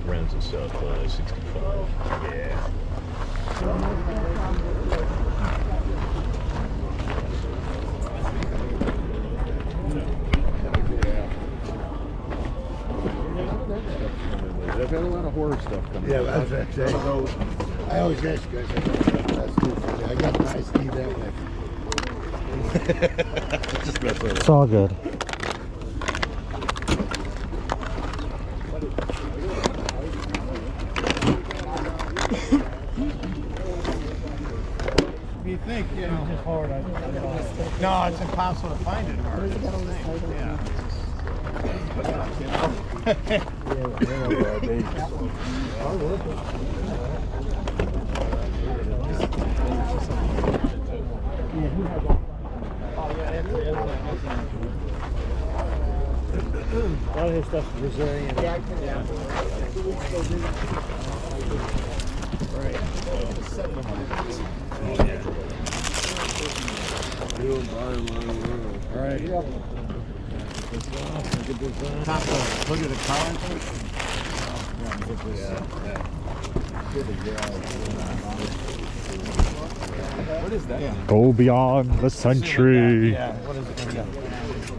rims and stuff, 65. Yeah. I've had a lot of horror stuff coming. Yeah, that's actually. I always ask you guys, that's too funny. I got my Steve that way. It's all good. You think, you know? It's hard. No, it's impossible to find it hard. Yeah. A lot of his stuff is Brazilian. Right. Top of the hood of the car. What is that? Yeah. Go beyond the century. Yeah, what is it?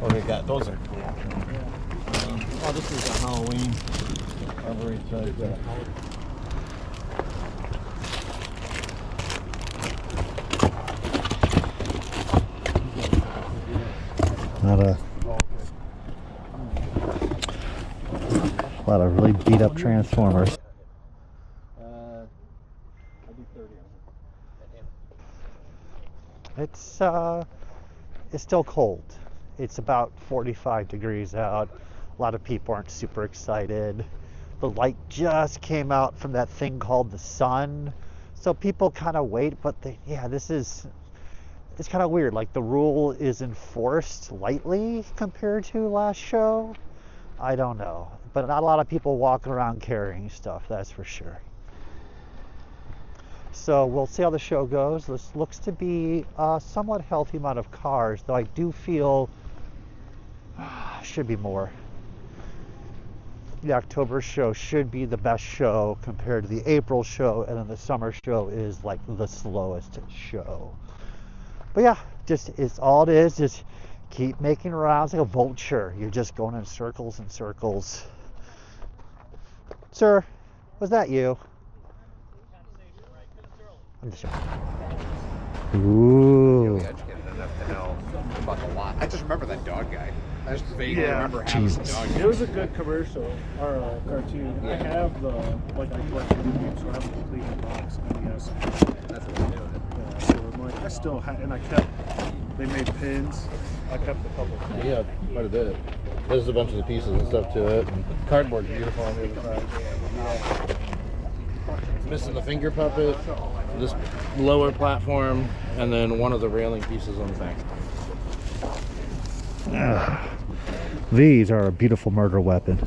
Oh, they got those are. Oh, this is a Halloween. A lot of really beat up Transformers. I'll do 30 on it. It's still cold. It's about 45 degrees out. A lot of people aren't super excited. The light just came out from that thing called the sun, so people kind of wait. But it's kind of weird. Like the rule is enforced lightly compared to last show. I don't know, but not a lot of people walking around carrying stuff, that's for sure. So we'll see how the show goes. This looks to be a somewhat healthy amount of cars, though I do feel should be more. The October show should be the best show compared to the April show, and then the summer show is like the slowest show. But yeah, just it's all it is. Just keep making rounds like a vulture. You're just going in circles and circles. Sir, was that you? I'm just Ooh. Really educated enough to know about the lot. I just remember that dog guy. I just vaguely remember having a dog guy. It was a good commercial or cartoon. Yeah. I have the I collected the games, so I have a complete box of NES. That's what I'm doing. Yeah, so I'm like, I still had, and I kept. They made pins. I kept a couple. Yeah, quite a bit. There's a bunch of the pieces and stuff to it. Cardboard's beautiful on the other side. It's missing the finger puppet, this lower platform, and then one of the railing pieces on the back. These are a beautiful murder weapon.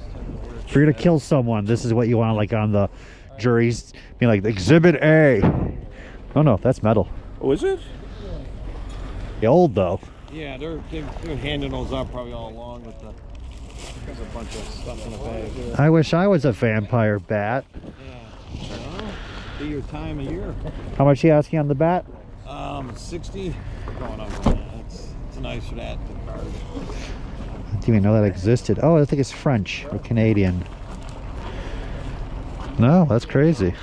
If you're gonna kill someone, this is what you want, like on the juries, being like Exhibit A. Oh no, that's metal. Oh, is it? The old though. Yeah, they're handing those out probably all along with the. There's a bunch of stuff in the bag. I wish I was a vampire bat. Yeah. Well, be your time of year. How much are you asking on the bat? 60. Going up. It's nice for that card. I didn't even know that existed. Oh, I think it's French or Canadian. No, that's crazy.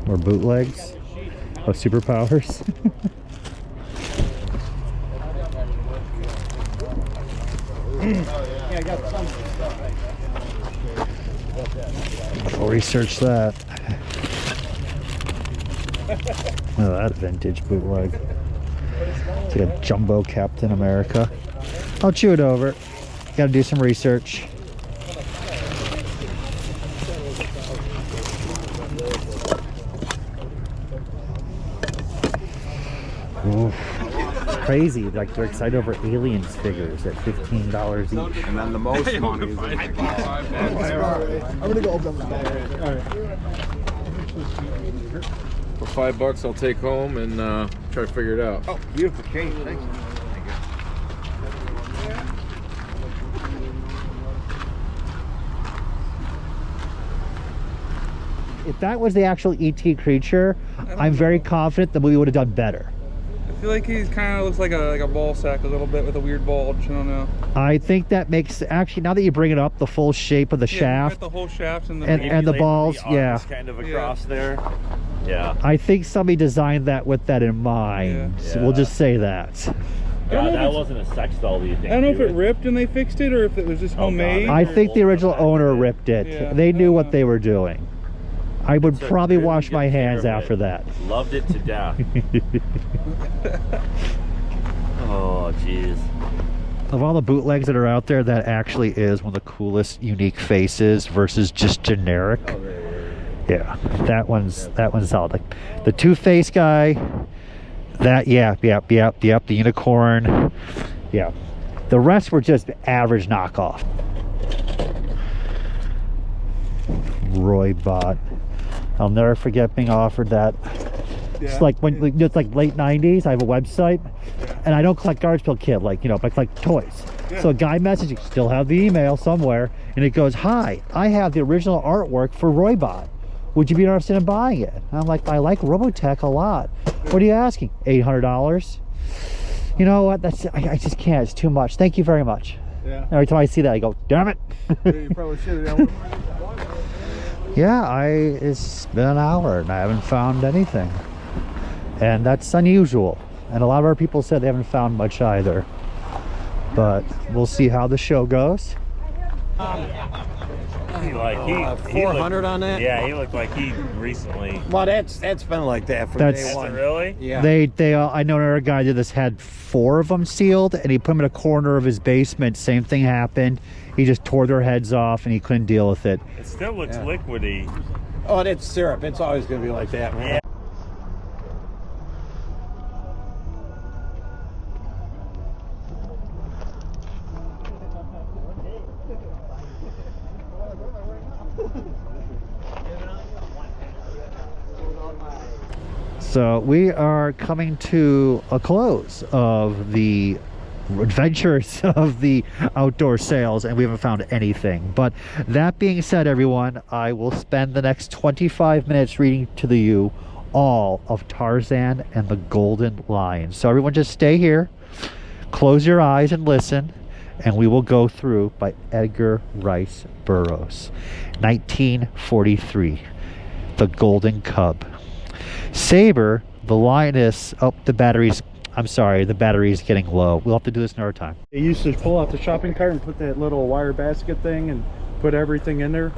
More bootlegs of superpowers. Yeah, I got some. I'll research that. Oh, that vintage bootleg. It's like a jumbo Captain America. I'll chew it over. Gotta do some research. Oof. It's crazy. Like they're excited over Aliens figures at $15 each. And then the most money is I'm gonna go open the bag. All right. For $5, I'll take home and try to figure it out. Oh, beautiful Kane. Thank you. if that was the actual ET creature, I'm very confident the movie would have done better. I feel like he kind of looks like a ball sack a little bit with a weird bulge. I don't know. I think that makes, actually, now that you bring it up, the full shape of the shaft. Got the whole shaft and the and the balls, yeah. Kind of across there. Yeah. I think somebody designed that with that in mind. Yeah. So we'll just say that. God, that wasn't a sex doll, do you think? I don't know if it ripped and they fixed it or if it was just homemade. I think the original owner ripped it. Yeah. They knew what they were doing. I would It's a probably really wash good my hands care of after it. that. Loved it to death. Oh, jeez. Of all the bootlegs that are out there, that actually is one of the coolest unique faces versus just generic. Yeah, that one's solid. Like the Two-Face guy, that yep, the unicorn. Yeah. The rest were just average knockoff. Roybot. I'll never forget being offered that. It's like when it's like late 90s. I have a website, and I don't collect garbage pail kid, like, you know, but I collect toys. So a guy messaging, still have the email somewhere, and it goes, "Hi, I have the original artwork for Roybot. Would you be interested in buying it?" And I'm like, "I like Robotech a lot. What are you asking? $800? You know what? That's I just can't. It's too much. Thank you very much." Yeah. Every time I see that, I go, "Damn it." You probably should have. Yeah, it's been an hour and I haven't found anything. And that's unusual. And a lot of our people said they haven't found much either. But we'll see how the show goes. He 400 on that? Yeah, he looked like he recently. Well, that's been like that from That's- day one. Really? Yeah. They I know another guy did this, had 4 of them sealed, and he put them in a corner of his basement. Same thing happened. He just tore their heads off and he couldn't deal with it. It still looks Yeah. liquidy. Oh, it's syrup. It's always going to be like that, man. Yeah. So we are coming to a close of the adventures of the outdoor sales, and we haven't found anything. But that being said, everyone, I will spend the next 25 minutes reading to you all of Tarzan and the Golden Lion. So everyone just stay here, close your eyes and listen, and we will go through by Edgar Rice Burroughs. 1943, The Golden Cub. Saber, the lioness, the battery's getting low. We'll have to do this another time. They used to pull out the shopping cart and put that little wire basket thing and put everything in there.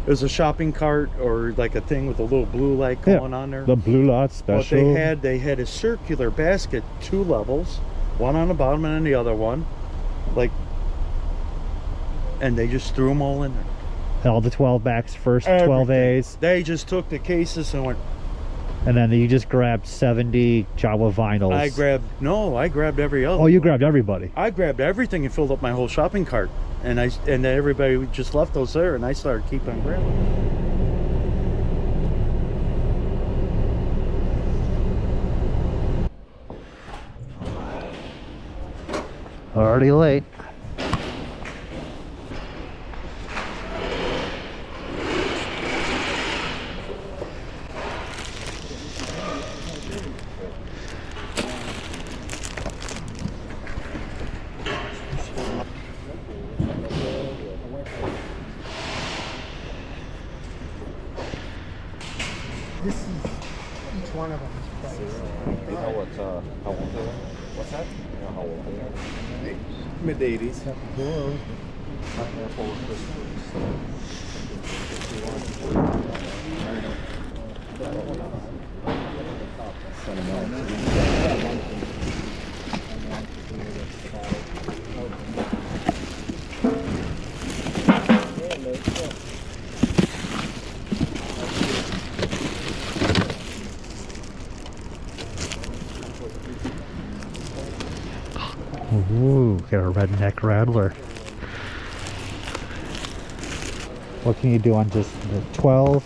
It was a shopping cart or like a thing with a little blue light going on there. The Blue Lot Special. What they had a circular basket, 2 levels, one on the bottom and then the other one, like, and they just threw them all in there. All the 12 backs, first 12 A's. They just took the cases and went. And then you just grabbed 70 Jawa vinyls. I grabbed every other. Oh, you grabbed everybody. I grabbed everything and filled up my whole shopping cart, and everybody just left those there, and I started keeping on grabbing. Already late. This is each one of them is priced. You know what's how old they are? What's that? You know how old they are? Mid-80s. Ooh, got a redneck rattler. What can you do on just the 12,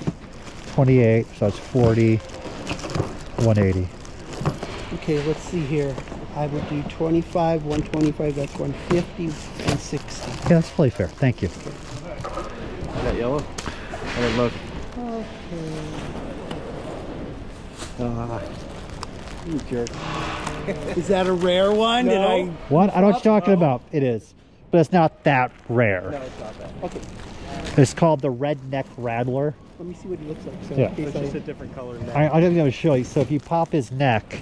28, so that's 40, 180. Okay, let's see here. I would do 25, 125, that's 150, and 60. Yeah, that's probably fair. Thank you. Is that yellow? I didn't look. You jerk. Is that a rare one? Did I? What? I know what you're talking about. It is. But it's not that rare. No, it's not that. Okay. It's called the redneck rattler. Let me see what he looks like. So Yeah. in case It's just a different color neck. I'm going to show you. So if you pop his neck,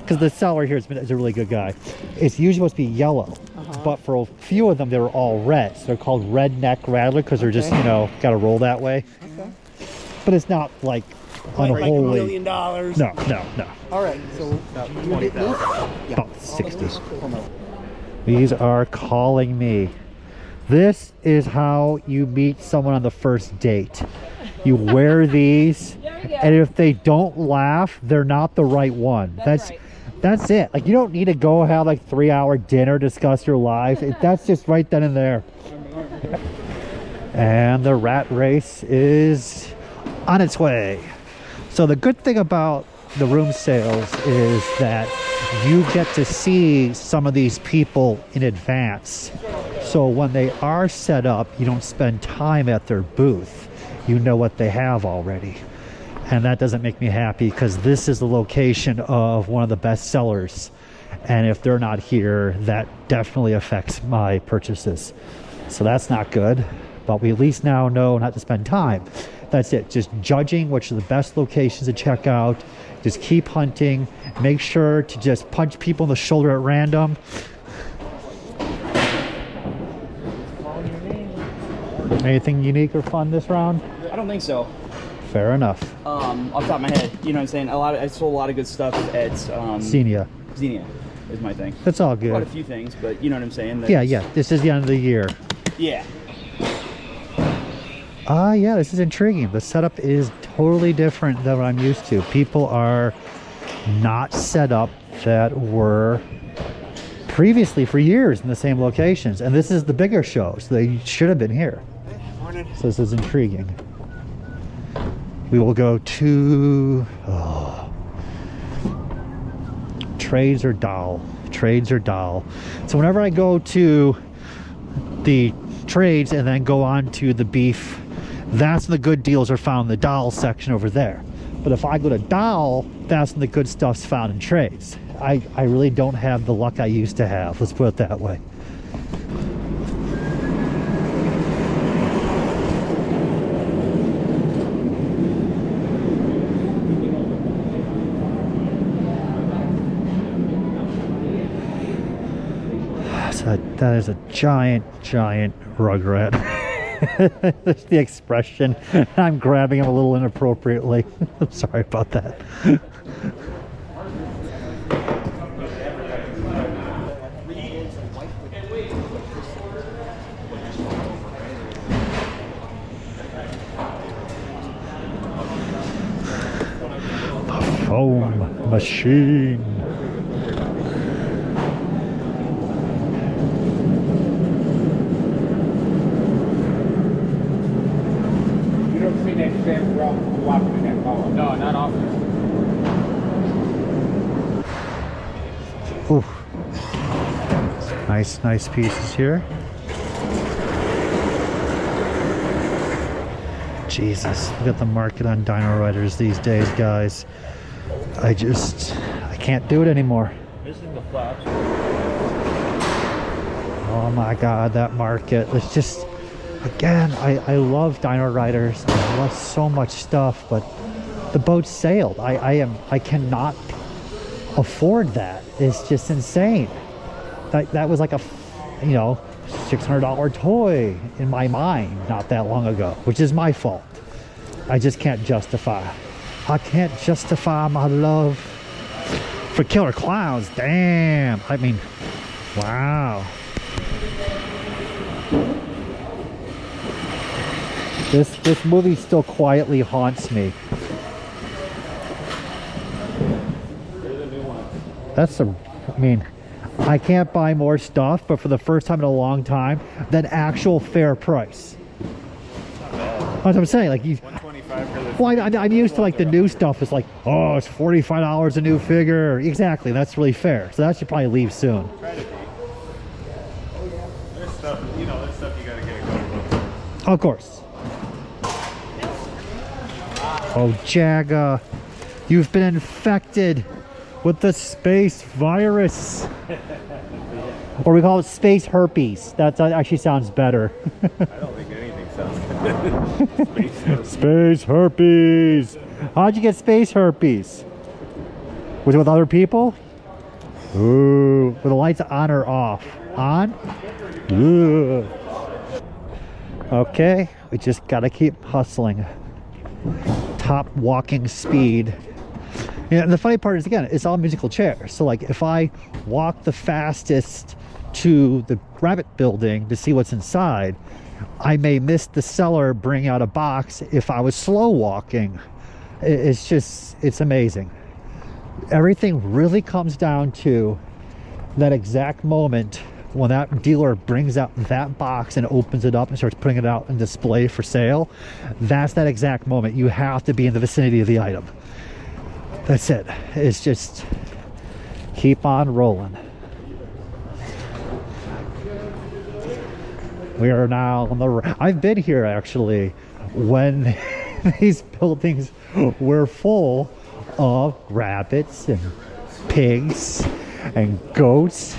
because the seller here is a really good guy, it's usually supposed to be yellow. But for a few of them, they were all red. So they're called redneck rattler because they're just, you know, got to roll that way. Okay. But it's not like Like $1 unholy. million. No, no, no. All right. So you get this? Yeah. About 60. These are calling me. This is how you meet someone on the first date. You wear these, and if they don't laugh, they're not the right one. That's it. Like, you don't need to go have like 3-hour dinner, discuss your life. That's just right then and there. And the rat race is on its way. So the good thing about the room sales is that you get to see some of these people in advance. So when they are set up, you don't spend time at their booth. You know what they have already. And that doesn't make me happy because this is the location of one of the best sellers. And if they're not here, that definitely affects my purchases. So that's not good. But we at least now know not to spend time. That's it. Just judging which are the best locations to check out. Just keep hunting. Make sure to just punch people in the shoulder at random. Anything unique or fun this round? I don't think so. Fair enough. Off the top of my head, you know what I'm saying? I sold a lot of good stuff at Xenia. Xenia is my thing. That's all Quite a good. few things, but you know what I'm saying? Yeah, yeah. This is the end of the year. Yeah. Yeah, this is intriguing. The setup is totally different than what I'm used to. People are not set up that were previously for years in the same locations. And this is the bigger show, so they should have been here. So this is intriguing. We will go to trades or doll. Trades or doll. So whenever I go to the trades and then go on to the beef, that's when the good deals are found in the doll section over there. But if I go to doll, that's when the good stuff's found in trades. I really don't have the luck I used to have, let's put it that way. So that is a giant rug rat. That's the expression. I'm grabbing him a little inappropriately. I'm sorry about that. The foam machine. No, not often. Ooh. Nice pieces here. Jesus, look at the market on Dino Riders these days, guys. I can't do it anymore. Missing the flaps. Oh my God, that market. It's just, again, I love Dino Riders. I love so much stuff, but the boat sailed. I cannot afford that. It's just insane. That was like a, you know, $600 toy in my mind not that long ago, which is my fault. I just can't justify. I can't justify my love for killer clowns. Damn. I mean, wow. This movie still quietly haunts me. I mean, I can't buy more stuff, but for the first time in a long time, that actual fair price. That's what I'm saying. Like, $125 for the. well, I'm used to like the new stuff is like, oh, it's $45 a new figure. Exactly, that's really fair. So that should probably leave soon. Try to be. There's stuff, you know, there's stuff you gotta get a good look. Of course. Oh, Jaga, you've been infected with the space virus. Or we call it space herpes. That actually sounds better. I don't think anything sounds good. Space herpes. How'd you get space herpes? Was it with other people? Ooh, were the lights on or off? On? Ooh. Okay, we just gotta keep hustling. Top walking speed. Yeah, and the funny part is, again, it's all musical chairs. So like if I walk the fastest to the rabbit building to see what's inside, I may miss the seller bring out a box if I was slow walking. It's just, it's amazing. Everything really comes down to that exact moment when that dealer brings out that box and opens it up and starts putting it out on display for sale. That's that exact moment. You have to be in the vicinity of the item. That's it. It's just keep on rolling. We are now on the... I've been here actually when these buildings were full of rabbits and pigs and goats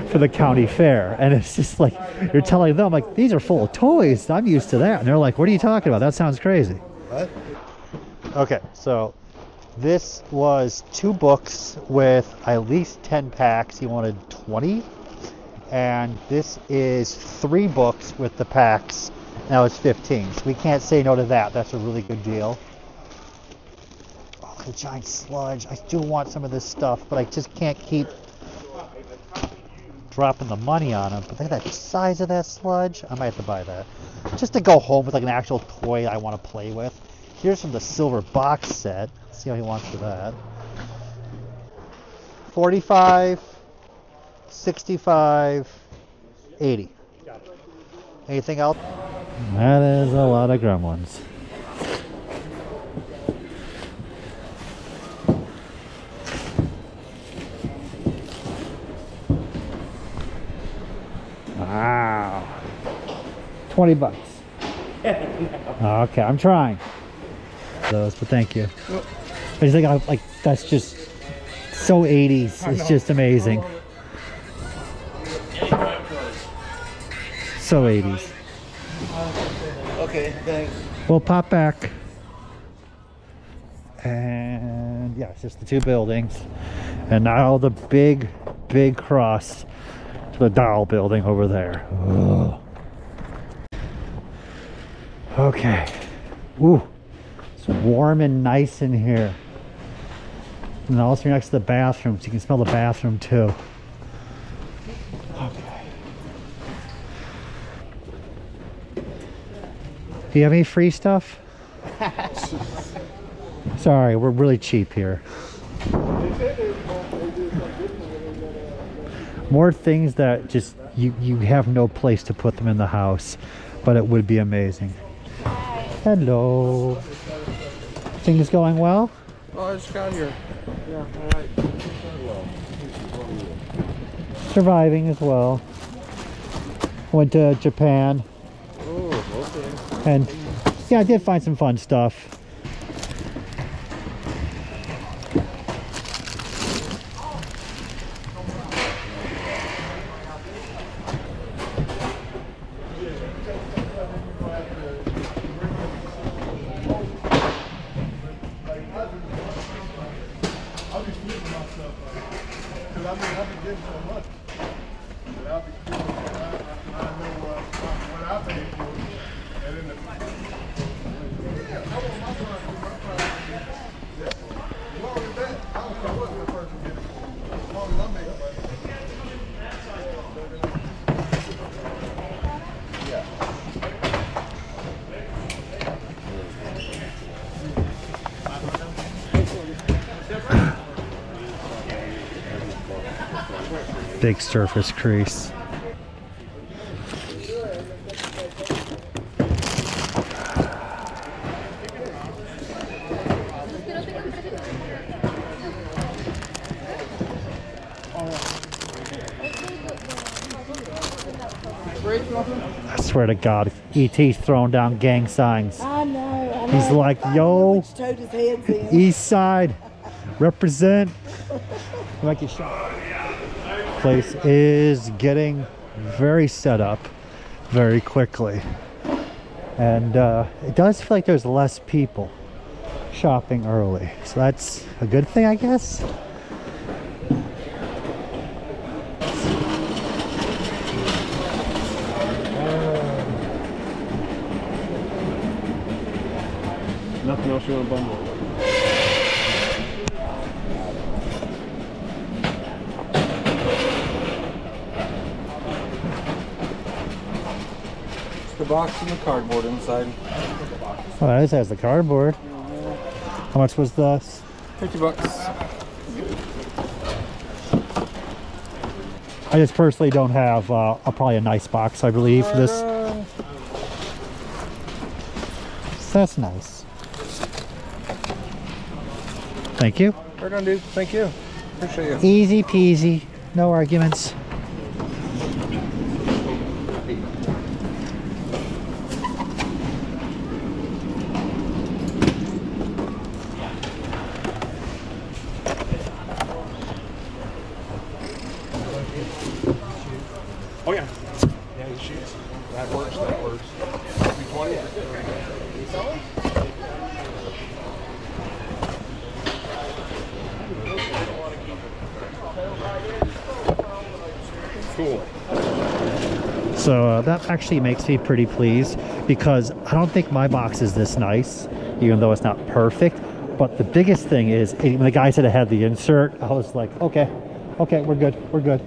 for the county fair, and it's just like you're telling them like these are full of toys. I'm used to that, and they're like, "What are you talking about? That sounds crazy." What? Okay, so this was 2 books with at least 10 packs. He wanted 20, and this is 3 books with the packs. Now it's 15. So we can't say no to that. That's a really good deal. Oh, the giant sludge. I do want some of this stuff, but I just can't keep dropping the money on them. But look at that size of that sludge. I might have to buy that just to go home with like an actual toy I want to play with. Here's from the silver box set. Let's see how he wants for that. 45, 65, 80. Anything else? That is a lot of gremlins. Wow. 20 bucks. Okay, I'm trying. Those, but thank you. I just think like that's just so 80s. It's just amazing. So 80s. Okay, thanks. We'll pop back. And yeah, it's just the 2 buildings. And now the big cross to the doll building over there. Ugh. Okay. Ooh. It's warm and nice in here. And also you're next to the bathroom, so you can smell the bathroom too. Okay. Do you have any free stuff? Sorry, we're really cheap here. More things that just you have no place to put them in the house, but it would be amazing. Hello. Things going well? Oh, I just got here. Yeah, all right. Surviving as well. Went to Japan. Oh, okay. And yeah, I did find some fun stuff. Big surface crease. Break nothing? I swear to God, ET's throwing down gang signs. I know. He's like, yo, East Side, represent. Like your shot. Place is getting very set up very quickly. And it does feel like there's less people shopping early. So that's a good thing, I guess. Nothing else you want to bundle? It's the box and the cardboard inside. Oh, this has the cardboard. How much was this? $50. I just personally don't have probably a nice box, I believe, for this. So that's nice. Thank you. Right on, dude. Thank you. Appreciate you. Easy peasy. No arguments. Oh yeah. Yeah, the shoes. That works. That works. 220. Cool. So that actually makes me pretty pleased because I don't think my box is this nice, even though it's not perfect. But the biggest thing is when the guy said it had the insert, I was like, okay, we're good, we're good.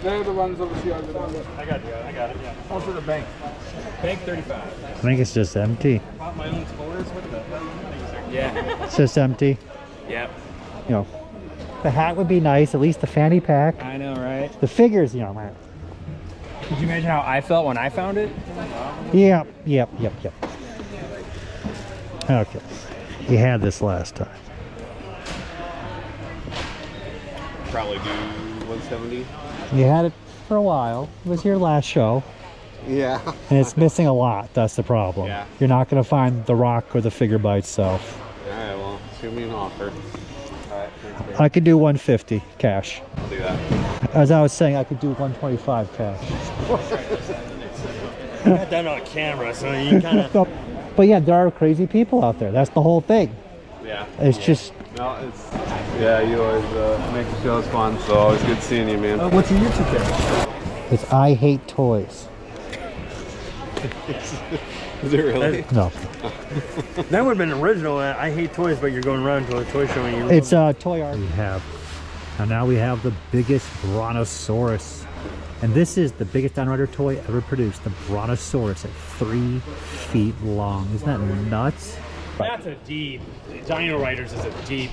They're the ones obviously over there. I got it, yeah. Also the bank. Bank 35. I think it's just empty. Bought my own spoilers with the... Yeah. It's just empty. Yep. You know, the hat would be nice, at least the fanny pack. I know, right? The figures, you know, man. Could you imagine how I felt when I found it? Yep. Okay. You had this last time. Probably do 170. You had it for a while. It was your last show. Yeah. And it's missing a lot. That's the problem. Yeah. You're not going to find the rock or the figure by itself. Alright, well, shoot me an offer. Alright, thanks, man. I could do 150 cash. I'll do that. As I was saying, I could do 125 cash. Got that on camera, so you kind of. But yeah, there are crazy people out there. That's the whole thing. Yeah. It's just. No, it's... Yeah, you always make the shows fun, so always good seeing you, man. What's your YouTube channel? It's I Hate Toys. Is it really? No. That would have been original. I hate toys, but you're going around to a toy show and you. It's toy art. And now we have the biggest Brontosaurus. And this is the biggest Dino Rider toy ever produced. The Brontosaurus at 3 feet long. Isn't that nuts? That's a deep. Dino Riders is a deep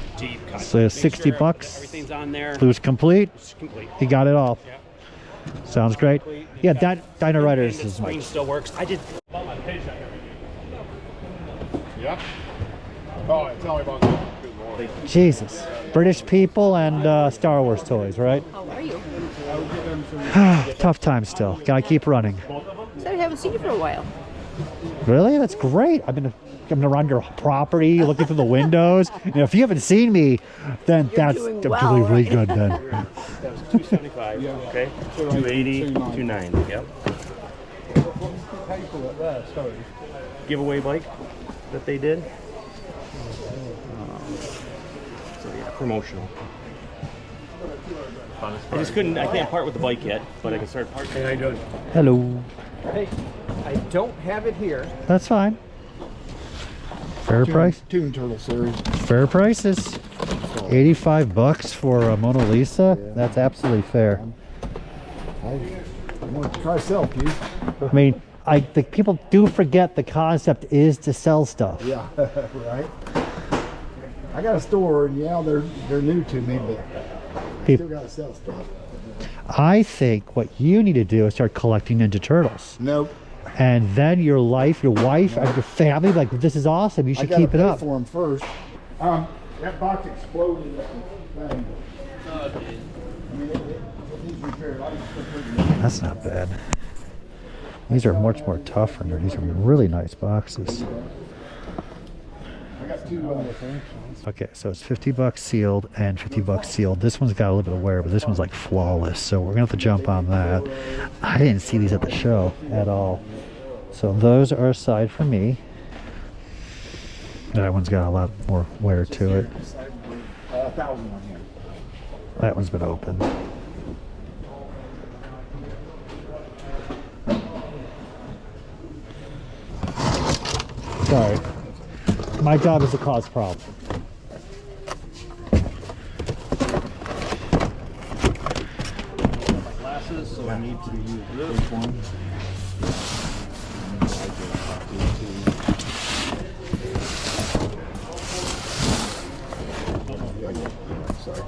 cut. So Make 60 sure bucks. Everything's on there. It was complete. It's complete. He got it all. Yeah. Sounds great. Complete. Yeah, You've got- Dino Riders and the is screen my. still works. I did. Yeah. Oh, tell me about that. Good Lord. Jesus. British people and Star Wars toys, right? How are you? Tough time still. Gotta keep running. So I haven't seen you for a while. Really? That's great. I've been around your property, looking through the windows. You know, if you haven't seen me, then that's doing I'm well, really, really right? good then. That was 275. Okay. 280. 290. Yep. Giveaway bike that they did. So yeah, promotional. I just couldn't. I can't part with the bike yet, but I can start parting. Hey, how you doing? Hello. Hey, I don't have it here. That's fine. Fair price. Toon Turtle series. Fair prices. 85 bucks for a Mona Lisa. Yeah. That's absolutely fair. I want to try sell, Keith. I mean, I think people do forget the concept is to sell stuff. Yeah, right. I got a store, and yeah, they're new to me, but I still gotta sell stuff. I think what you need to do is start collecting Ninja Turtles. Nope. And then your life, your wife, and your family, like, this is awesome. You should keep it up. I gotta pay for them first. That box exploded at the thing. I mean, it needs repaired. That's not bad. These are much more tougher. These are really nice boxes. I got two Okay, so it's $50 sealed and $50 sealed. This one's got a little bit of wear, but this one's like flawless. So we're gonna have to jump on that. I didn't see these at the show at all. So those are aside for me. That one's got a lot more wear to it. 1,000 on here. That one's been opened. Sorry. My job is to cause problems. Glasses, so I need to use this one. Sorry.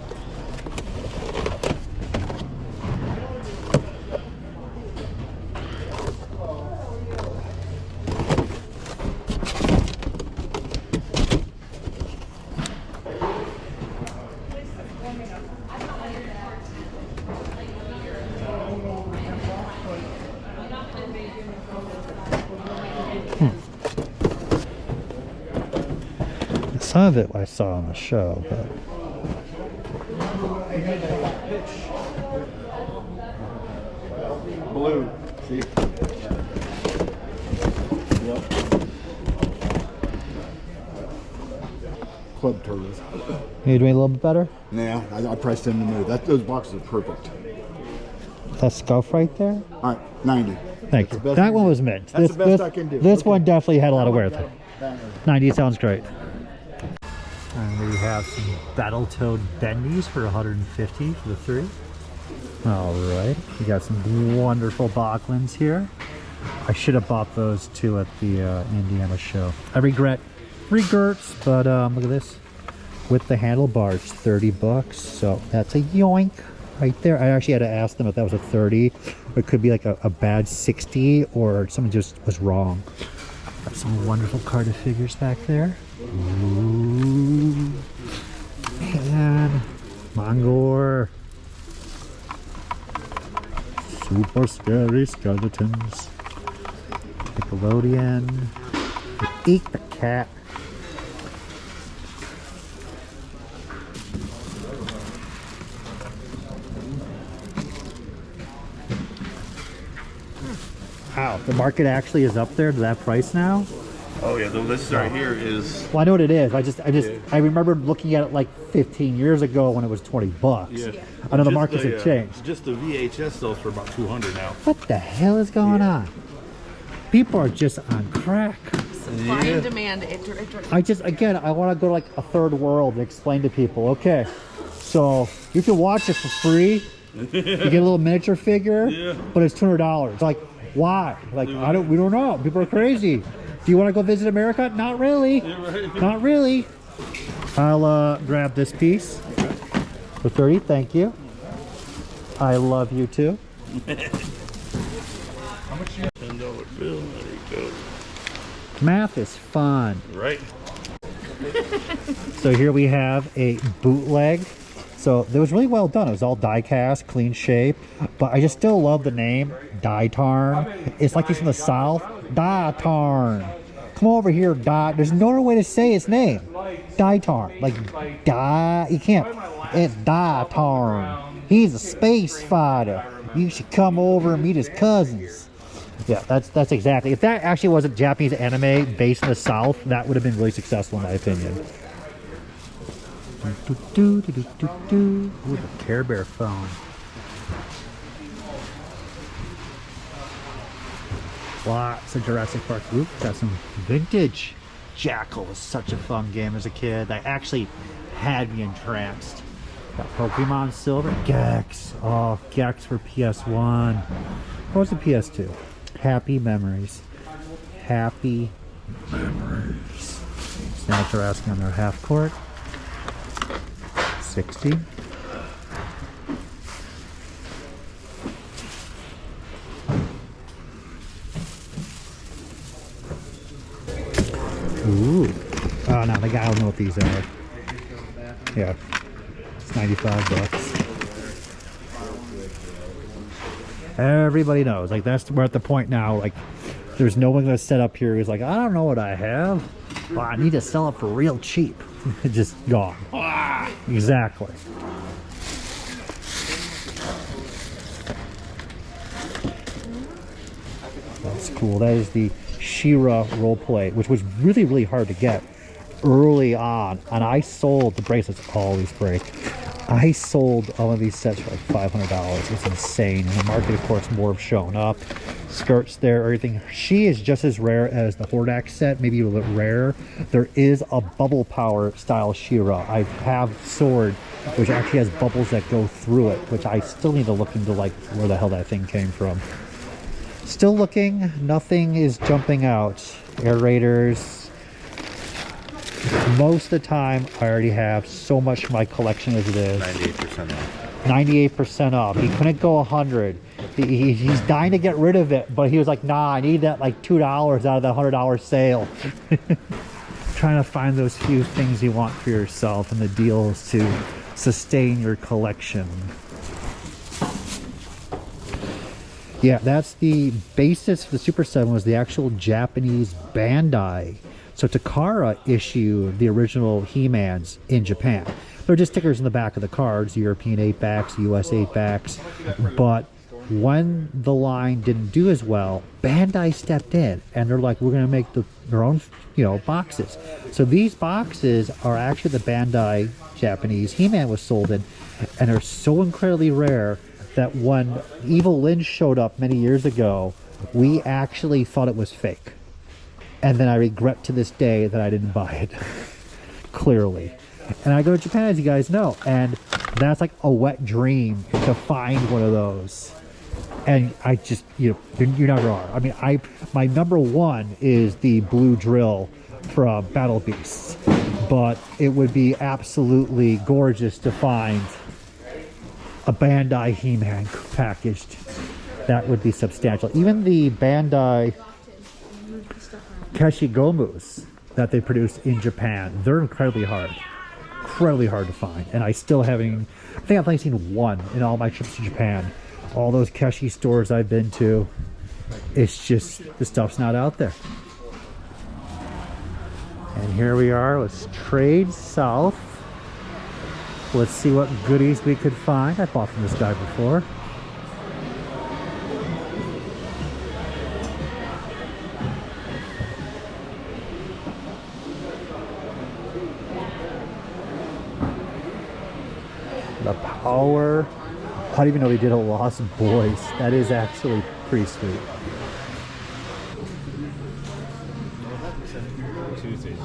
Some of it I saw on the show, but Blue. See? Yep. Club turtles. you doing a little bit better? Nah, I pressed them to move. Those boxes are perfect. That scuff right there? All right, 90. Thank you. That one was mint. That's the best I can do. This Okay. one definitely had a lot of wear. Okay. 90 sounds great. And we have some Battletoad Bendies for 150 for the 3. All right, we got some wonderful Bachlands here. I should have bought those too at the Indiana show. I regrets, but look at this. With the handlebars, $30. So that's a yoink right there. I actually had to ask them if that was a 30. Or it could be like a bad 60 or something just was wrong. Got some wonderful carded figures back there. Ooh. And Mongor. Super scary skeletons. Nickelodeon. Eek the cat. Wow, the market actually is up there to that price now? Oh yeah, this right here is. Well, I know what it is. I remember looking at it like 15 years ago when it was $20. Yeah. I know the markets have changed. Just the VHS sells for about 200 now. What the hell is going on? People are just on crack. Supply and demand. I want to go to like a third world and explain to people, okay, so you can watch it for free. You get a little miniature figure, but it's $200. Like, why? Like, we don't know. People are crazy. Do you want to go visit America? Not really. Not really. I'll grab this piece for 30. Thank you. I love you too. How much? $10 bill. There you go. Math is fun. Right. So here we have a bootleg. So it was really well done. It was all die cast, clean shape, but I just still love the name, Die-Tarn. It's like he's from the South. Die-Tarn. Come over here, Die. There's no other way to say his name. Die-Tarn. Like, Die. You can't. It's Die-Tarn. He's a space fighter. You should come over and meet his cousins. Yeah, that's exactly. If that actually was a Japanese anime based in the South, that would have been really successful in my opinion. Ooh, the Care Bear phone. Lots of Jurassic Park. Ooh, got some vintage. Jackal was such a fun game as a kid. That actually had me entranced. Got Pokemon Silver. Gex. Oh, Gex for PS1. What was the PS2? Happy memories. Happy memories. Now they're asking on their half court. 60. Ooh. Oh no, the guy will know what these are. Yeah. It's 95 bucks. Everybody knows. Like we're at the point now, like there's no one gonna set up here who's like, I don't know what I have. Well, I need to sell it for real cheap. Just gone. Exactly. That's cool. That is the She-Ra role play, which was really, really hard to get early on. And I sold the bracelets, always break. I sold all of these sets for like $500. It's insane. In the market, of course, more have shown up. Skirts there, everything. She is just as rare as the Hordak set, maybe a little bit rarer. There is a bubble power style She-Ra. I have Sword, which actually has bubbles that go through it, which I still need to look into, like, where the hell that thing came from. Still looking. Nothing is jumping out. Air Raiders. Most of the time, I already have so much of my collection as it is. 98% off. 98% off. He couldn't go 100. He's dying to get rid of it, but he was like, nah, I need that like $2 out of the $100 sale. Trying to find those few things you want for yourself and the deals to sustain your collection. Yeah, that's the basis for the Super 7 was the actual Japanese Bandai. So Takara issued the original He-Mans in Japan. They're just stickers in the back of the cards, European 8-backs, US 8-backs. But when the line didn't do as well, Bandai stepped in and they're like, we're going to make their own, boxes. So these boxes are actually the Bandai Japanese He-Man was sold in, and they're so incredibly rare that when Evil Lynn showed up many years ago, we actually thought it was fake. And then I regret to this day that I didn't buy it. Clearly. And I go to Japan, as you guys know, and that's like a wet dream to find one of those. And I just, you never are. I mean, my number one is the blue drill from Battle Beasts. But it would be absolutely gorgeous to find a Bandai He-Man packaged. That would be substantial. Even the Bandai Keshigomus that they produce in Japan, they're incredibly hard to find, and I think I've only seen one in all my trips to Japan. All those Keshi stores I've been to, it's just the stuff's not out there. And here we are. Let's trade south. Let's see what goodies we could find. I bought from this guy before. The Power. I didn't even know they did a Lost Boys. That is actually pretty sweet. Tuesdays.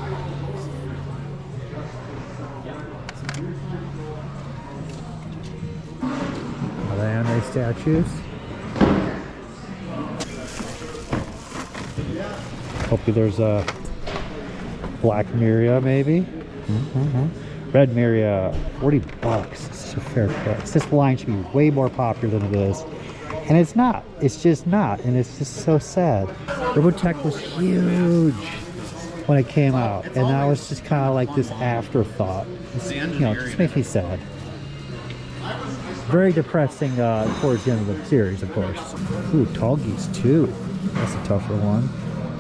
Are they anime statues? Hopefully there's a Black Miria maybe. Red Miria, 40 bucks. It's such a fair price. This line should be way more popular than it is. And it's not. It's just not. And it's just so sad. Robotech was huge when it came out. And now it's just kind of like this afterthought. It's, it just makes me sad. Very depressing towards the end of the series, of course. Ooh, Tallgeese too. That's a tougher one.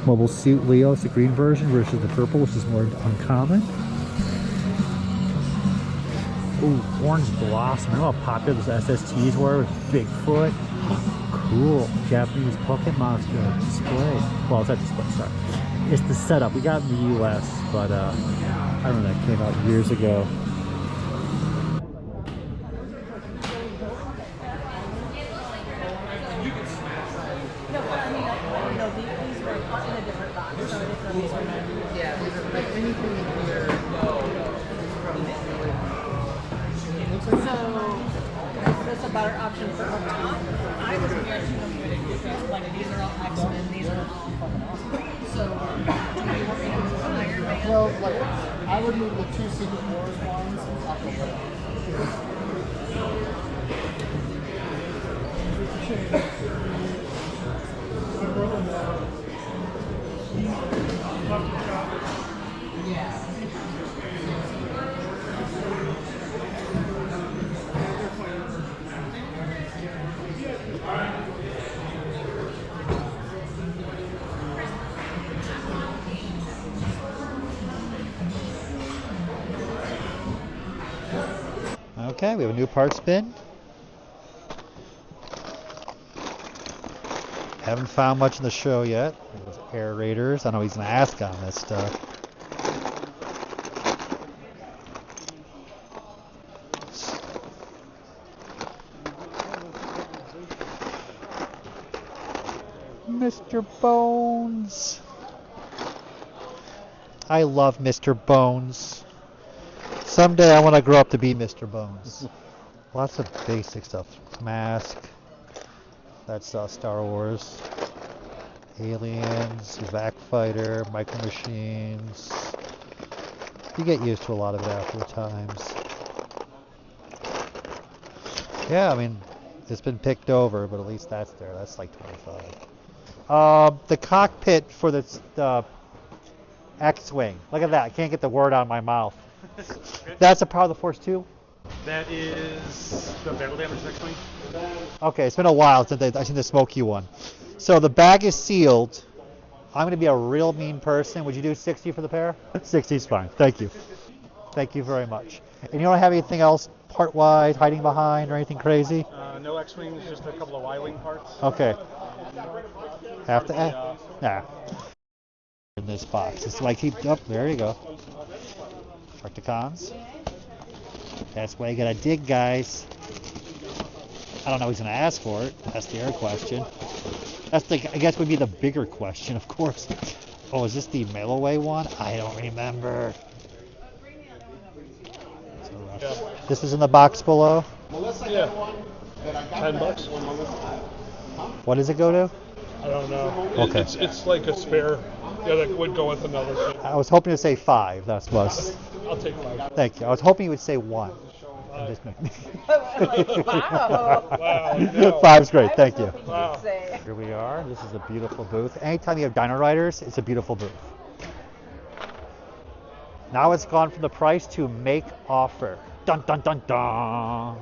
Mobile Suit Leo, it's the green version versus the purple, which is more uncommon. Ooh, Orange Blossom. I know how popular those SSTs were with Bigfoot. Cool. Japanese Pocket Monster display. Well, it's not display, sorry. It's the setup. We got it in the US, but I don't know, that came out years ago. option for up top. I was guaranteed them like these are all X-Men, these are all fucking awesome. So, do you want me to move an Iron Man? Well, like, I would move the 2 Secret Wars ones up the way. Okay, we have a new parts bin. Haven't found much in the show yet. Those aerators. I know he's going to ask on this stuff. Mr. Bones. I love Mr. Bones. Someday I want to grow up to be Mr. Bones. Lots of basic stuff. Mask. That's Star Wars. Aliens, Vac Fighter, Micro Machines. You get used to a lot of it after times. Yeah, I mean, it's been picked over, but at least that's there. That's like 25. The cockpit for the X-Wing. Look at that. I can't get the word out of my mouth. That's a Power of the Force 2? That is the battle damage X-Wing. Okay, it's been a while since I've seen the smoky one. So the bag is sealed. I'm going to be a real mean person. Would you do 60 for the pair? 60 is fine. Thank you. Thank you very much. And you don't have anything else part-wise, hiding behind, or anything crazy? No X-Wings, just a couple of Y-Wing parts. Okay. Have to add? Nah. In this box. It's like, there you go. Practicons. That's why you gotta dig, guys. I don't know who's gonna ask for it. That's the air question. That's the, I guess, would be the bigger question, of course. Oh, is this the mail away one? I don't remember. This is in the box below. Yeah. $10. What does it go to? I don't know. Okay. It's like a spare. Yeah, that would go with another thing. I was hoping to say 5. That was. I'll take 5. Thank you. I was hoping you would say 1. Wow. No. 5's great. Thank you. Wow. Here we are. This is a beautiful booth. Anytime you have Dino Riders, it's a beautiful booth. Now it's gone from the price to make offer. Dun dun dun dun.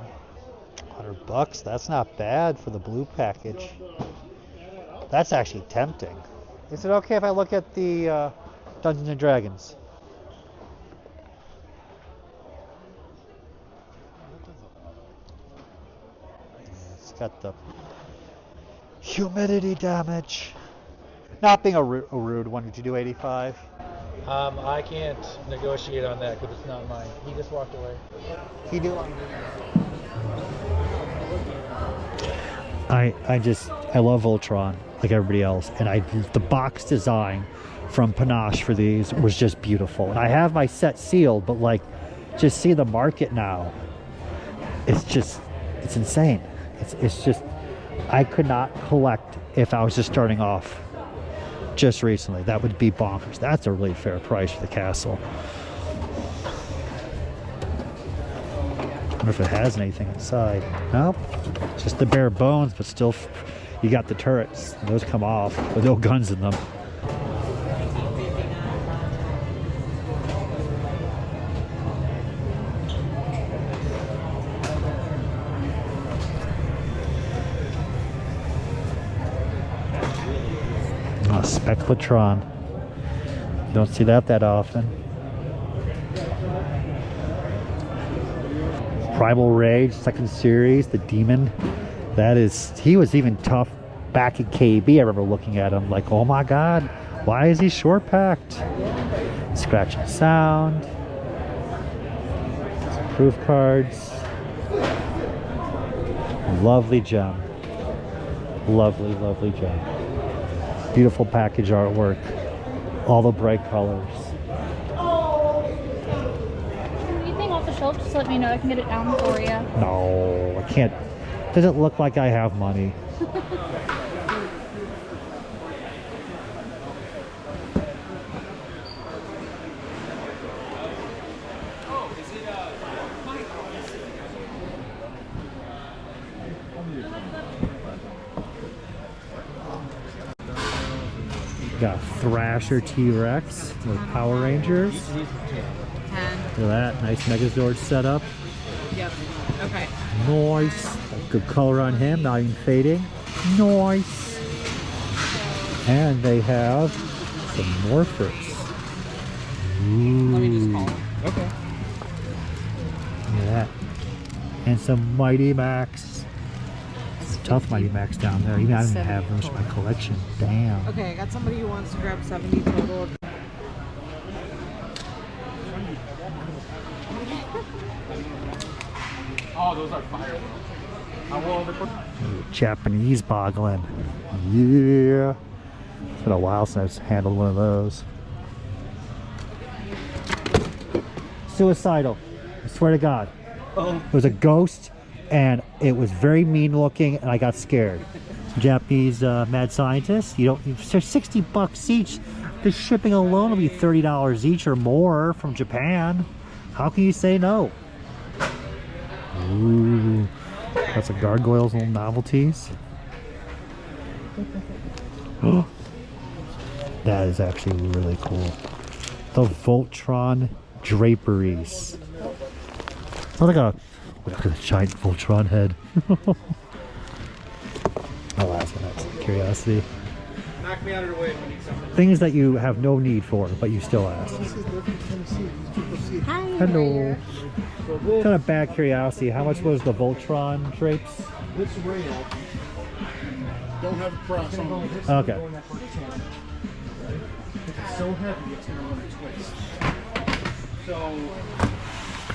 $100. That's not bad for the blue package. That's actually tempting. Is it okay if I look at the Dungeons and Dragons? It's got the humidity damage. Not being a rude one, did you do 85? I can't negotiate on that because it's not mine. He just walked away. He do. I love Voltron like everybody else, and the box design from Panache for these was just beautiful. And I have my set sealed, but like, just see the market now. It's insane. It's just, I could not collect if I was just starting off just recently. That would be bonkers. That's a really fair price for the castle. I wonder if it has anything inside. Nope. Just the bare bones, but still, you got the turrets. Those come off with no guns in them. Oh, Spectratron. Don't see that often. Primal Rage, second series, the demon. He was even tough back at KB. I remember looking at him like, oh my god, why is he short packed? Scratch and sound. Some proof cards. Lovely gem. Lovely, lovely gem. Beautiful package artwork. All the bright colors. Anything off the shelf, just let me know. I can get it down for you. No, I can't Does it look like I have money? Got Thrasher T-Rex with Power Rangers. 10. Look at that, nice Megazord setup. Yep. Okay. Nice. Good color on him, not even fading. Nice. And they have some Morphers. Ooh. Let me just call him. Okay. Look at that. And some Mighty Max. Tough Mighty Max down there. Even I don't even have most of my collection. Damn. Okay, I got somebody who wants to grab 70 total. Oh, those are fire. Japanese boggling. Yeah. It's been a while since I've handled one of those. Suicidal. I swear to God. Oh. It was a ghost and it was very mean looking and I got scared. Japanese mad scientists, you don't, they're 60 bucks each. The shipping alone will be $30 each or more from Japan. How can you say no? Ooh, got some gargoyles, little novelties. That is actually really cool. The Voltron draperies. It's like a giant Voltron head. I'll ask him, that's curiosity. Knock me out of the way if you need something. Things that you have no need for, but you still ask. Hi. Hello. Kind of bad curiosity. How much was the Voltron drapes? This rail don't have a cross on it. Okay. It's so heavy it's going to want to twist. So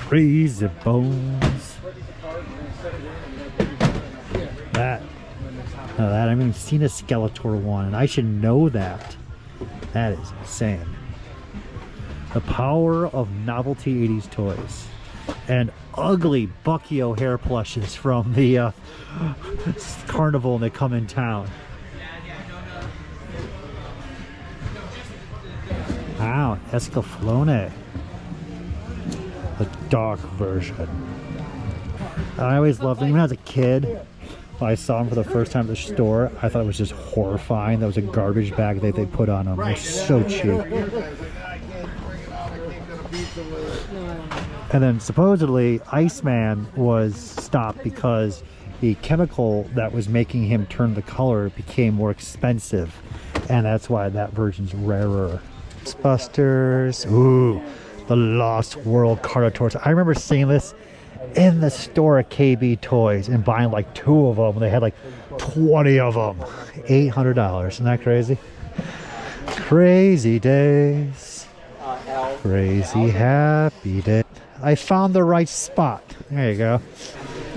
Crazy bones. That. No, that I haven't seen a Skeletor one, and I should know that. That is insane. The power of novelty 80s toys. And ugly Bucky O'Hare plushes from the carnival that come in town. Wow, Escaflowne. The dark version. I always loved him. When I was a kid, when I saw him for the first time at the store, I thought it was just horrifying. That was a garbage bag that they put on him. It was so cheap. And then supposedly Iceman was stopped because the chemical that was making him turn the color became more expensive, and that's why that version's rarer. Ghostbusters. Ooh, the Lost World Carnotaurs. I remember seeing this in the store at KB Toys and buying like 2 of them. They had like 20 of them. $800. Isn't that crazy? Crazy days. Crazy happy day. I found the right spot. There you go.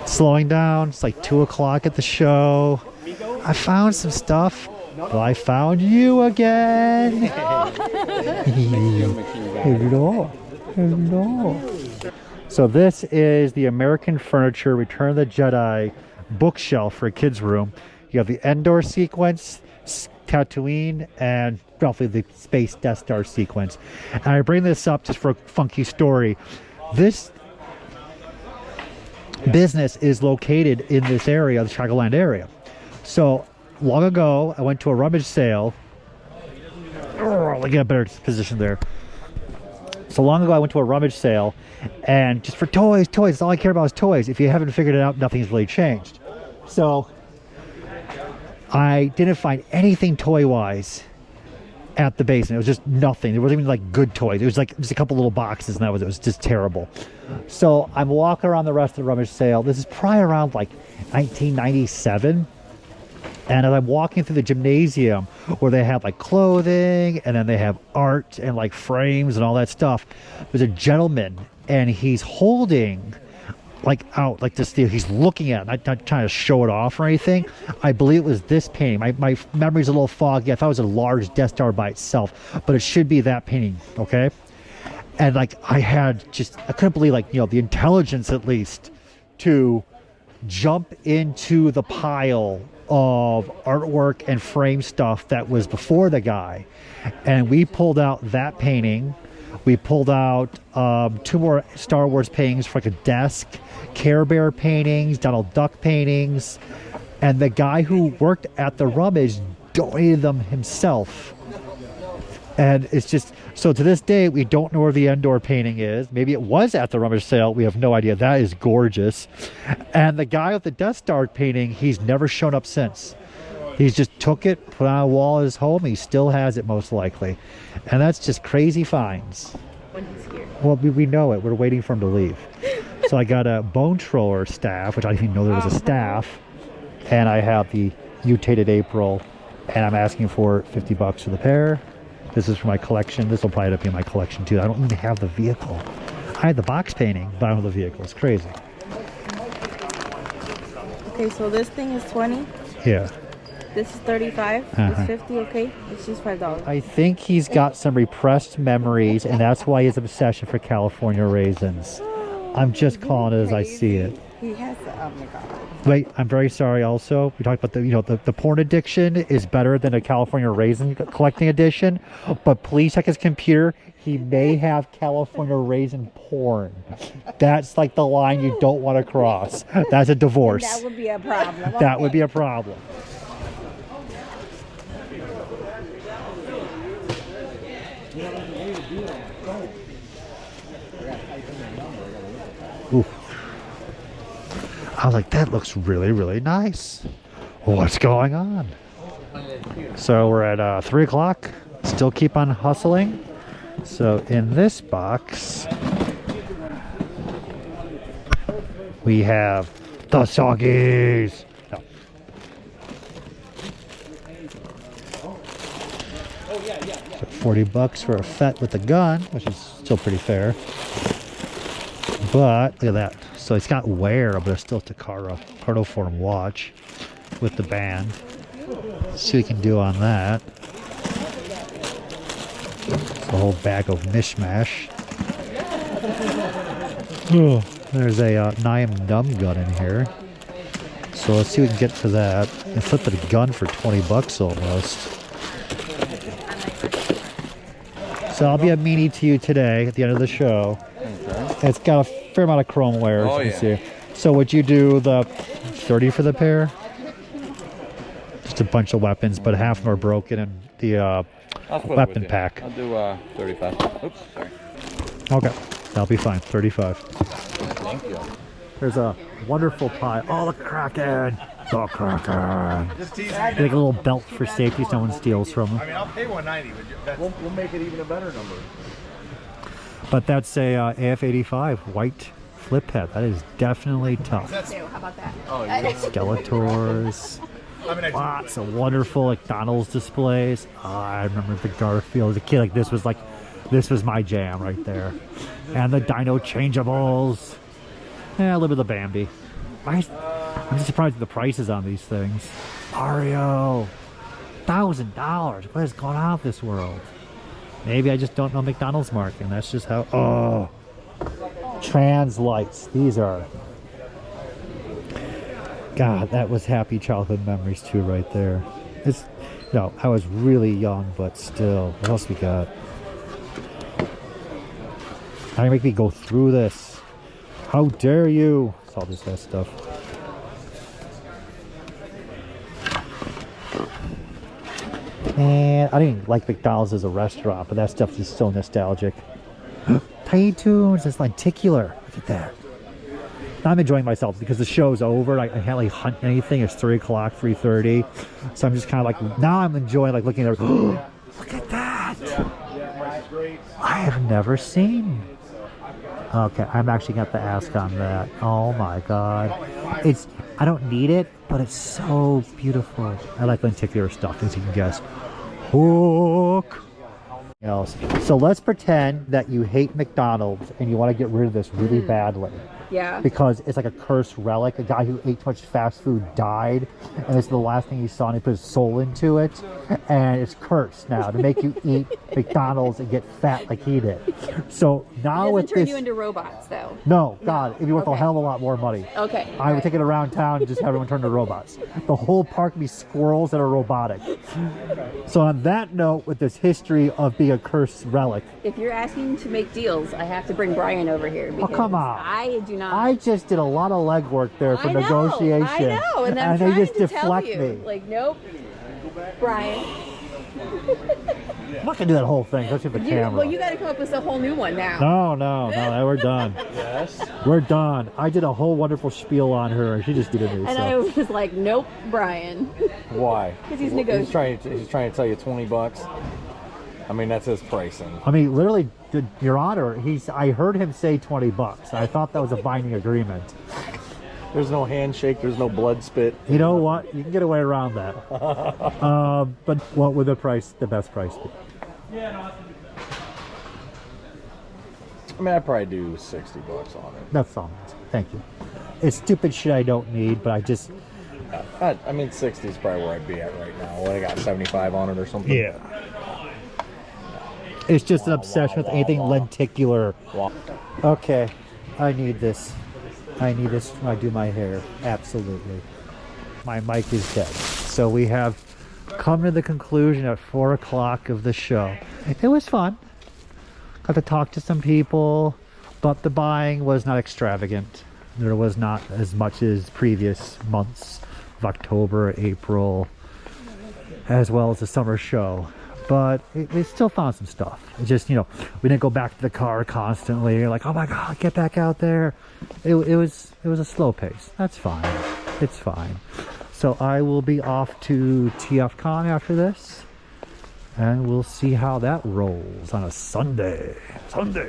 Slowing down. It's like 2 o'clock at the show. I found some stuff. Well, I found you again. Hello. Hello. So this is the American Furniture Return of the Jedi bookshelf for a kid's room. You have the Endor sequence, Tatooine, and roughly the Space Death Star sequence. And I bring this up just for a funky story. This business is located in this area, the Chicagoland area. So long ago, I went to a rummage sale. Oh, let me get a better position there. So long ago, I went to a rummage sale, and just for toys, that's all I care about is toys. If you haven't figured it out, nothing's really changed. So I didn't find anything toy-wise at the basement. It was just nothing. There wasn't even like good toys. It was like just a couple little boxes, and that was it. It was just terrible. So I'm walking around the rest of the rummage sale. This is probably around like 1997. And as I'm walking through the gymnasium where they have like clothing and then they have art and like frames and all that stuff, there's a gentleman and he's holding like out like this deal. He's looking at it, not trying to show it off or anything. I believe it was this painting. My memory's a little foggy. I thought it was a large Death Star by itself, but it should be that painting, okay? And like I couldn't believe, like, you know, the intelligence at least to jump into the pile of artwork and frame stuff that was before the guy. And we pulled out that painting. We pulled out 2 more Star Wars paintings for like a desk, Care Bear paintings, Donald Duck paintings. And the guy who worked at the rummage donated them himself. And it's just, so to this day, we don't know where the Endor painting is. Maybe it was at the rummage sale. We have no idea. That is gorgeous. And the guy with the Death Star painting, he's never shown up since. He's just took it, put it on a wall at his home. He still has it, most likely. And that's just crazy finds. When he's here. Well, we know it. We're waiting for him to leave. So I got a Bone Troller staff, which I didn't even know there was a staff. And I have the mutated April. And I'm asking for $50 for the pair. This is for my collection. This will probably end up being my collection too. I don't even have the vehicle. I had the box painting, but I don't have the vehicle. It's crazy. Okay, so this thing is 20. Yeah. This is 35. It's 50. Okay, it's just $5. I think he's got some repressed memories, and that's why his obsession for California raisins. I'm just calling it as I see it. He has to, oh my God. Wait, I'm very sorry also. We talked about the porn addiction is better than a California raisin collecting addiction, but please check his computer. He may have California raisin porn. That's like the line you don't want to cross. That's a divorce. That would be a problem. That would be a problem. Ooh. I was like, that looks really, really nice. What's going on? So we're at 3 o'clock. Still keep on hustling. So in this box, we have the Soggies. No. So $40 for a Fett with a gun, which is still pretty fair. But look at that. So it's got wear, but it's still a Takara protoform watch with the band. Let's see what we can do on that. It's a whole bag of mishmash. Oh, there's a Niam Numb gun in here. So let's see what we can get for that. And flip the gun for $20 almost. So I'll be a meanie to you today at the end of the show. Okay. It's got a fair amount of chrome wear, as you can see. So would you do the 30 for the pair? Just a bunch of weapons, but half of them are broken and the weapon pack. I'll do 35. Oops, sorry. Okay, that'll be fine. 35. Thank you. There's a wonderful pie. Oh, the Kraken! The Kraken! Just teasing. Like a little belt for safety, so no one steals from them. I mean, I'll pay $190, but we'll make it even a better number. But that's a AF-85 white flip head. That is definitely tough. How about that? Oh, yeah. Skeletors. Lots of wonderful McDonald's displays. Oh, I remember the Garfield as a kid. Like this was my jam right there. And the Dino changeables. Yeah, a little bit of the Bambi. I'm just surprised at the prices on these things. Mario, $1,000. What is going on with this world? Maybe I just don't know McDonald's marketing. That's just how. Oh, trans lights. These are. God, that was happy childhood memories too, right there. I was really young, but still. What else we got? How do you make me go through this? How dare you? It's all this stuff. And I didn't like McDonald's as a restaurant, but that stuff is so nostalgic. Tiny Toons, it's lenticular. Look at that. Now I'm enjoying myself because the show's over. I can't like hunt anything. It's 3 o'clock, 3:30. So I'm just kind of like, now I'm enjoying like looking at it. Look at that. I have never seen. Okay, I'm actually going to have to ask on that. Oh my God. I don't need it, but it's so beautiful. I like lenticular stuff, as you can guess. Hook. So let's pretend that you hate McDonald's and you want to get rid of this really badly. Yeah. Because it's like a cursed relic. A guy who ate too much fast food died, and it's the last thing he saw, and he put his soul into it, and it's cursed now to make you eat McDonald's and get fat like he did. So now It with doesn't turn this, you into robots, though. no, God, it'd be worth a Okay. hell of a lot more money. Okay. I would take it around town and just have everyone turn to robots. The whole park would be squirrels that are robotic. So on that note, with this history of being a cursed relic, If you're asking to make deals, I have to bring Brian over here. oh Because come on! I do not. I just did a lot of legwork there for I know, negotiation, I know, and I'm they trying just to tell deflect you. me. Like, nope, Brian. I'm not gonna do that whole thing. Don't you have the camera? Well, you got to come up with a whole new one now. No, we're done. Yes. We're done. I did a whole wonderful spiel on her, and she just did it me. And So. I was like, nope, Brian. Why? 'Cause he's negotiating. He's trying to tell you $20. I mean, that's his pricing. I mean, literally, Your Honor, I heard him say $20. I thought that was a binding agreement. There's no handshake. There's no blood spit. You know what? You can get away around that. But what would the best price be? I mean, I'd probably do $60 on it. That's all. Thank you. It's stupid shit I don't need, but I just... I mean, 60 is probably where I'd be at right now. What, I got 75 on it or something? Yeah. It's just an obsession with anything lenticular. Okay, I need this. I need this when I do my hair. Absolutely. My mic is dead. So we have come to the conclusion at 4 o'clock of the show. It was fun. Got to talk to some people, but the buying was not extravagant. There was not as much as previous months of October, April, as well as the summer show. But we still found some stuff. It just, we didn't go back to the car constantly. You're like, oh my God, get back out there. It was a slow pace. That's fine. It's fine. So I will be off to TFCon after this, and we'll see how that rolls on a Sunday. Sunday. I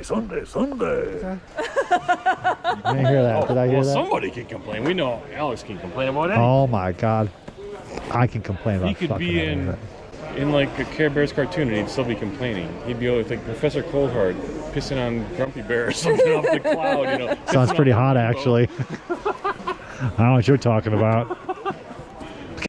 didn't hear that. Did I hear that? Somebody can complain. We know Alex can complain about anything. Oh my God. I can complain about He could fucking be anything. in like a Care Bears cartoon and he'd still be complaining. He'd be like Professor Coldheart pissing on Grumpy Bear or something off the cloud, Sounds pretty hot, actually. I don't know what you're talking about.